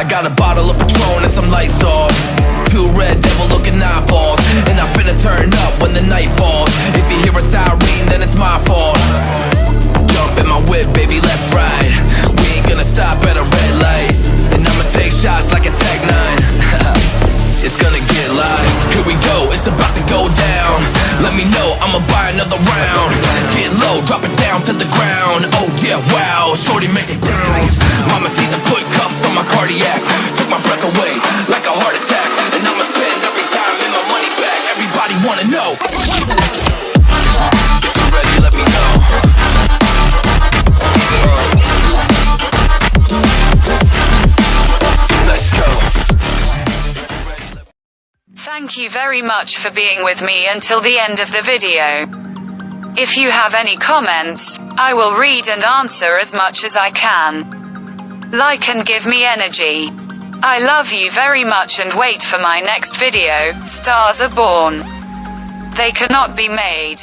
got a bottle of Patron and some lights off. Two red devil looking eyeballs, and I finna turn up when the night falls. If you hear a siren, then it's my fault. Jump in my whip, baby, let's ride. We ain't gonna stop at a red light, and I'ma take shots like a Tech 9. It's gonna get live. Here we go, it's about to go down. Let me know, I'ma buy another round. Get low, drop it down to the ground. Oh yeah, wow, shorty make it bounce. Mama see the put cuffs on my cardiac. Took my breath away like a heart attack. And I'ma spend every dime and my money back. Everybody wanna know. If you're ready, let me know. Let's go. Thank you very much for being with me until the end of the video. If you have any comments, I will read and answer as much as I can. Like and give me energy. I love you very much and wait for my next video. Stars are born. They cannot be made.